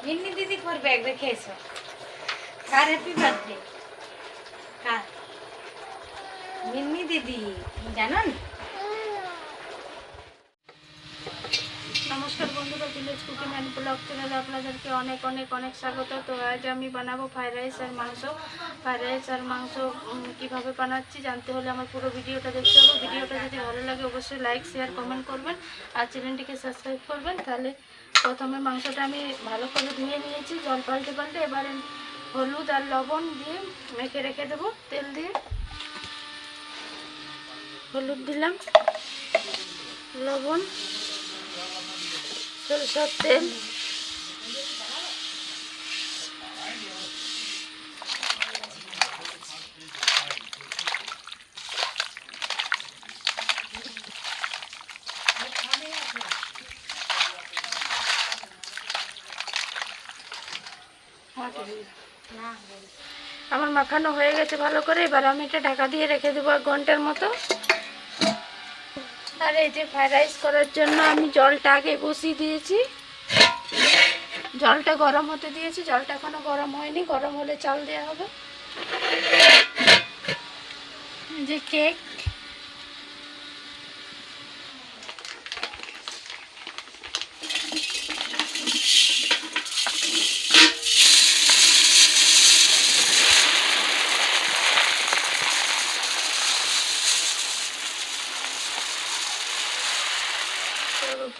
মিন্নি দিদি for bag রেখে এসো। কার হ্যাপি বার্থডে? কার? মিন্নি দিদি জানো না? নমস্কার বন্ধুরা, ভিলেজ কুকিং অ্যান্ড ব্লগ চ্যানেলে আপনাদেরকে অনেক অনেক অনেক স্বাগত। তো আজ আমি বানাবো ফ্রাইড রাইস আর মাংস। ফ্রাইড রাইস আর মাংস কীভাবে বানাচ্ছি জানতে হলে আমার পুরো ভিডিওটা দেখতে হবে। ভিডিওটা যদি ভালো লাগে অবশ্যই লাইক শেয়ার কমেন্ট করবেন আর চ্যানেলটিকে সাবস্ক্রাইব করবেন। তাহলে প্রথমে মাংসটা আমি ভালো করে ধুয়ে নিয়েছি জল পাল্টে পাল্টে। এবারে হলুদ আর লবণ দিয়ে মেখে রেখে দেবো। তেল দিয়ে হলুদ দিলাম, লবণ, সরষের তেল, আমার মাখানো হয়ে গেছে ভালো করে। এবার আমি এটা ঢাকা দিয়ে রেখে দেবো 1 ঘন্টার মতো। আর এই যে ফ্রাইড রাইস করার জন্য আমি জলটা আগে বসিয়ে দিয়েছি, জলটা গরম হতে দিয়েছি। জলটা এখনো গরম হয়নি, গরম হলে চাল দেওয়া হবে। যে কেক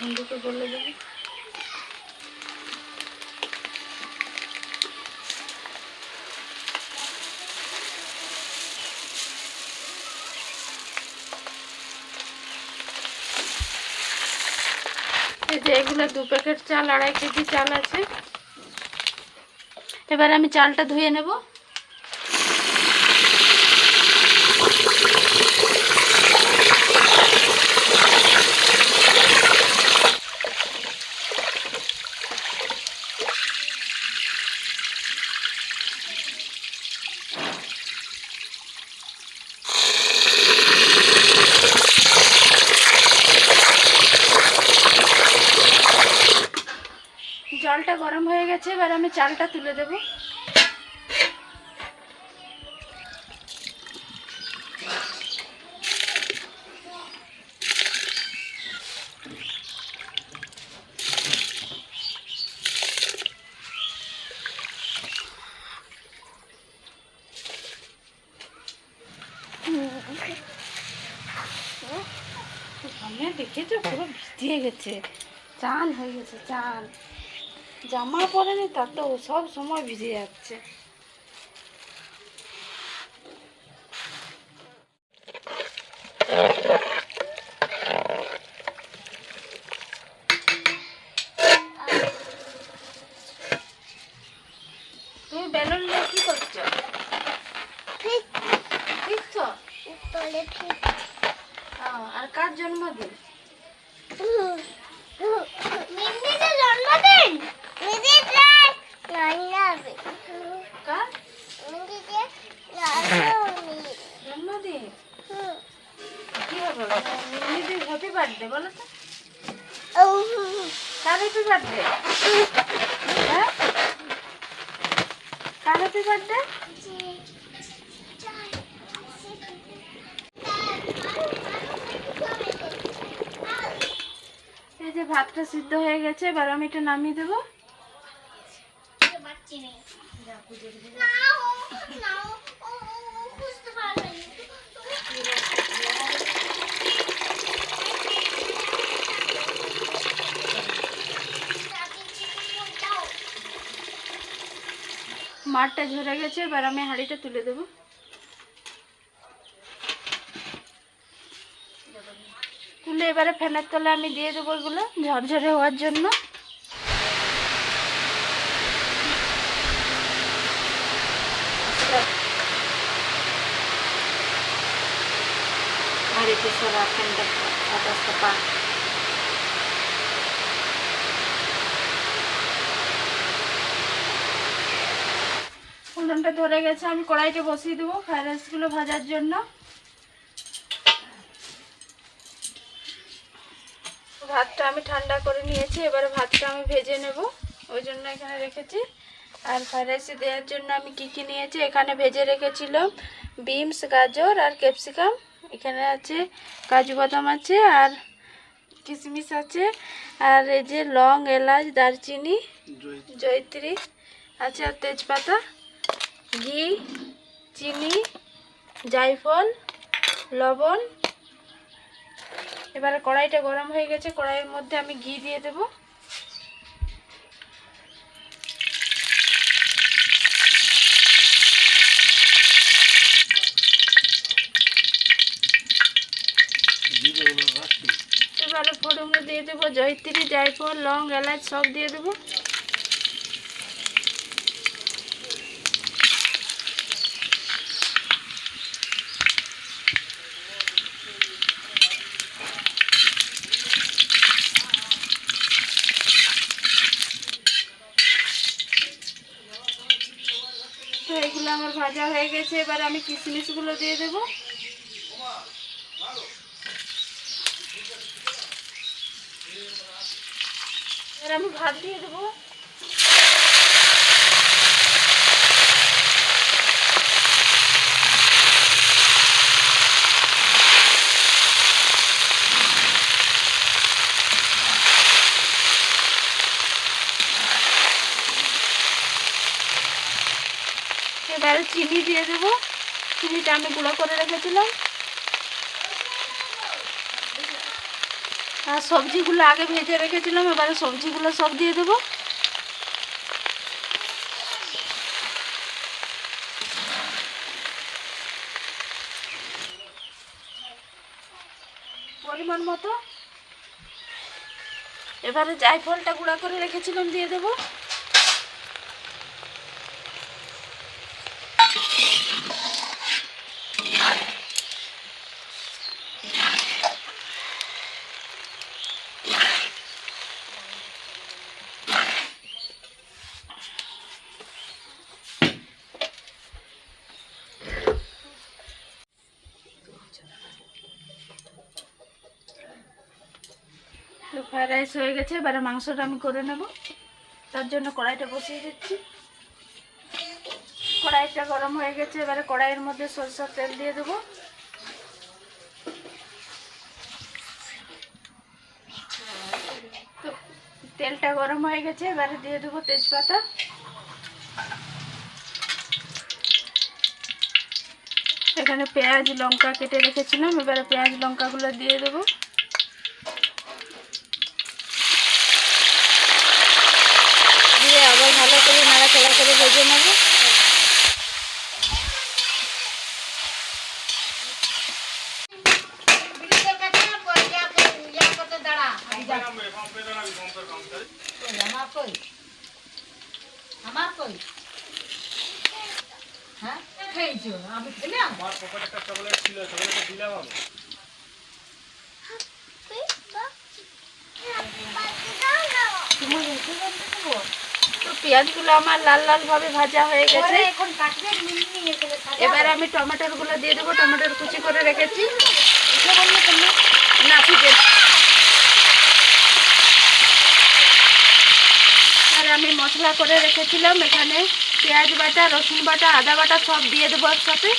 বন্ধুকে বলে দেবো। এই যে এগুলো 2 প্যাকেট চাল, 2.5 কেজি চাল আছে। এবার আমি চালটা ধুয়ে নেব। জলটা গরম হয়ে গেছে, এবার আমি চালটা তুলে দেব। সামনে দেখেছো পুরো ভিজিয়ে গেছে, চান হয়ে গেছে। চান জামা পরেনি তা তো সব সময় ভিজে যাচ্ছে। তুমি বেলুন নিয়ে কি করছো? আর কার জন্মদিন? জন্মদিন কি হবে? হ্যাপি বার্থডে বলো তো। কার হ্যাপি বার্থডে? হ্যাঁ, কার হ্যাপি বার্থডে? এই যে ভাতটা সিদ্ধ হয়ে গেছে, এবার আমি এটা নামিয়ে দেবো। মাঠটা ঝরে গেছে, এবার আমি হাঁড়িটা তুলে দেবো। তুলে এবারে ফ্যানের তলে আমি দিয়ে দেবো এগুলো ঝরঝরে হওয়ার জন্য। হাঁড়িতে সরা ফ্যানটা বাতাসটা পা। উনুনটা ধরে গেছে, আমি কড়াইতে বসিয়ে দেবো ফ্রাইড রাইসগুলো ভাজার জন্য। ভাতটা আমি ঠান্ডা করে নিয়েছি, এবারে ভাতটা আমি ভেজে নেব, ওই জন্য এখানে রেখেছি। আর ফ্রাইড রাইসে দেওয়ার জন্য আমি কী নিয়েছি, এখানে ভেজে রেখেছিলাম বিনস, গাজর আর ক্যাপসিকাম। এখানে আছে কাজু বাদাম আছে আর কিশমিশ আছে, আর এই যে লং, এলাচ, দারচিনি, জয়িত্রী আছে, আর তেজপাতা, ঘি, চিনি, জায়ফল, লবণ। এবারে কড়াইটা গরম হয়ে গেছে, কড়াইয়ের মধ্যে আমি ঘি দিয়ে দেব। এবারে ফোড়নে দিয়ে দেবো জয়িত্রী, জায়ফল, লং, এলাচ সব দিয়ে দেবো। তো এগুলো আমার ভাজা হয়ে গেছে, এবার আমি কিশমিশগুলো দিয়ে দেবো। এবার আমি ভাত দিয়ে দেবো। এবারে চিনি দিয়ে দেবো, চিনিটা আমি গুঁড়ো করে রেখেছিলাম। আর সবজিগুলো আগে ভেজে রেখেছিলাম, এবারে সবজিগুলো সব দিয়ে দেবো। পরিমাণ মতো। এবারে জায়ফলটা গুঁড়া করে রেখেছিলাম দিয়ে দেবো। তো ফ্রাইড রাইস হয়ে গেছে, এবারে মাংসটা আমি করে নেব। তার জন্য কড়াইটা বসিয়ে দিচ্ছি। কড়াইটা গরম হয়ে গেছে, এবারে কড়াইয়ের মধ্যে সরষের তেল দিয়ে দেবো। তো তেলটা গরম হয়ে গেছে, এবারে দিয়ে দেবো তেজপাতা। এখানে পেঁয়াজ, লঙ্কা কেটে রেখেছিলাম, এবারে পেঁয়াজ লঙ্কাগুলো দিয়ে দেবো। দিয়ে আবার ভালো করে নাড়াচাড়া করে ভেজে নেব। তো পেঁয়াজগুলো আমার লাল লাল ভাবে ভাজা হয়ে গেছে, এবার আমি টমেটোগুলো দিয়ে দেবো। টমেটোর কুচি করে রেখেছি না ফুটে। আর আমি মশলা করে রেখেছিলাম, এখানে পেঁয়াজ বাটা, রসুন বাটা, আদা বাটা সব দিয়ে দেবো একসাথে।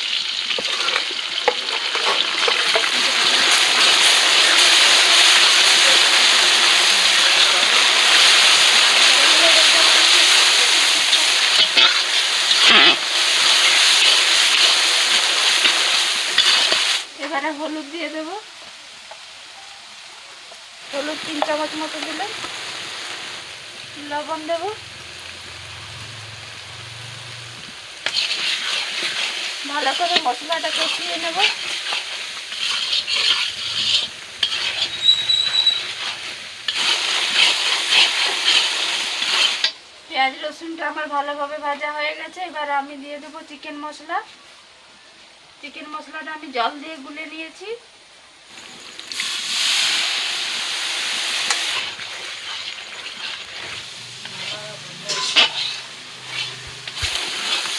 এবারে হলুদ দিয়ে দেবো, হলুদ 3 চামচ মতো দিলাম। লবণ দেব, ভালো করে মশলাটা কষিয়ে নেব। পেঁয়াজ রসুনটা আমার ভালোভাবে ভাজা হয়ে গেছে, এবার আমি দিয়ে দেবো চিকেন মশলা। চিকেন মশলাটা আমি জল দিয়ে গুলে নিয়েছি।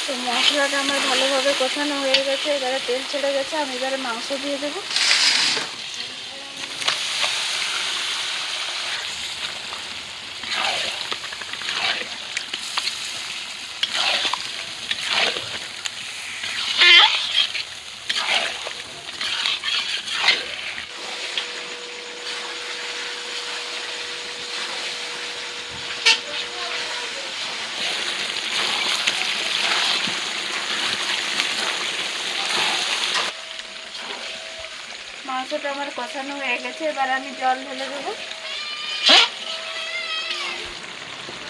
তো মশলাটা আমার ভালোভাবে কষানো হয়ে গেছে, এবারে তেল ছেড়ে গেছে, আমি এবারে মাংস দিয়ে দেবো। মাংসটা আমার কষানো হয়ে গেছে, এবার আমি জল ঢেলে দেবো।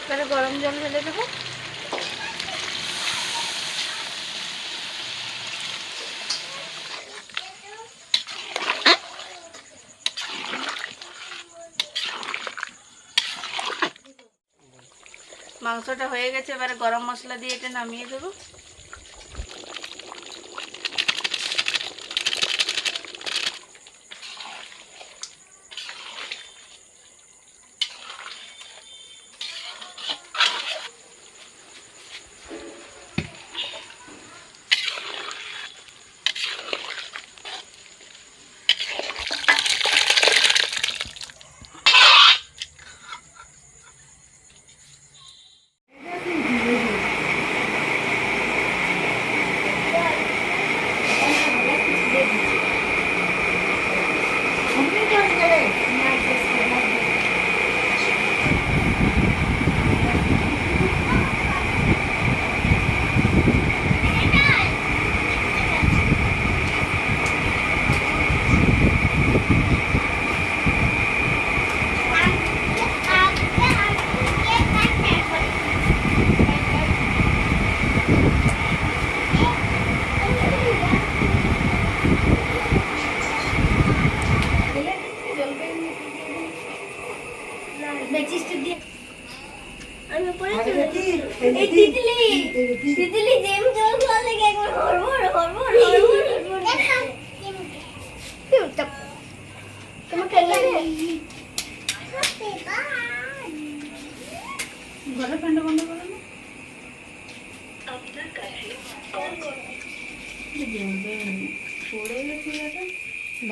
এবারে গরম জল ঢেলে দেবো। মাংসটা হয়ে গেছে, এবারে গরম মশলা দিয়ে এটা নামিয়ে দেবো।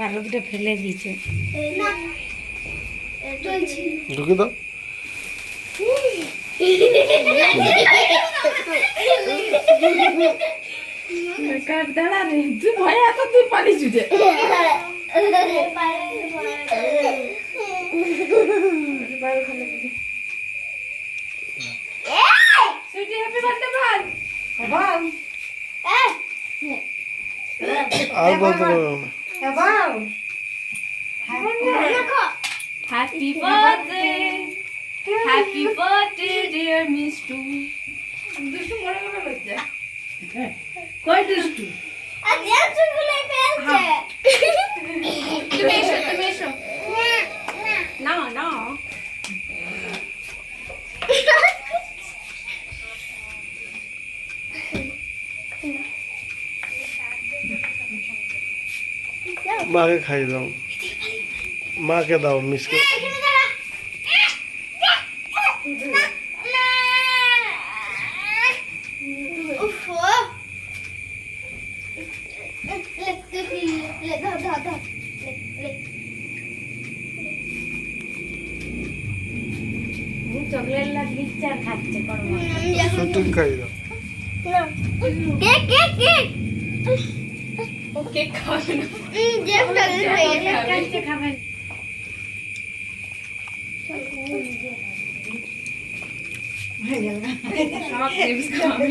ভালোটা ফেলে দিয়েছে, ঢুকে দাও। দাঁড়া রে, তুই ভয় এত তুই পানি চুটে আর বলতে পারবো না। Happy birthday, happy birthday dear Mishtu. দুষ্টু মরে গেল লজ্জা, কই দুষ্টু? তুমি এসো, তুমি এসো। না না মাকে খাইয়ে দাও, মাকে দাও মিসকে। চকলেট লাগ দিচ্ছে আর খাচ্ছে করবো শুটিং খাইয়ে দাও। কেক কেক কেক ও কেক খাবে না, কেক খাবেন। সব চিপস খাবে।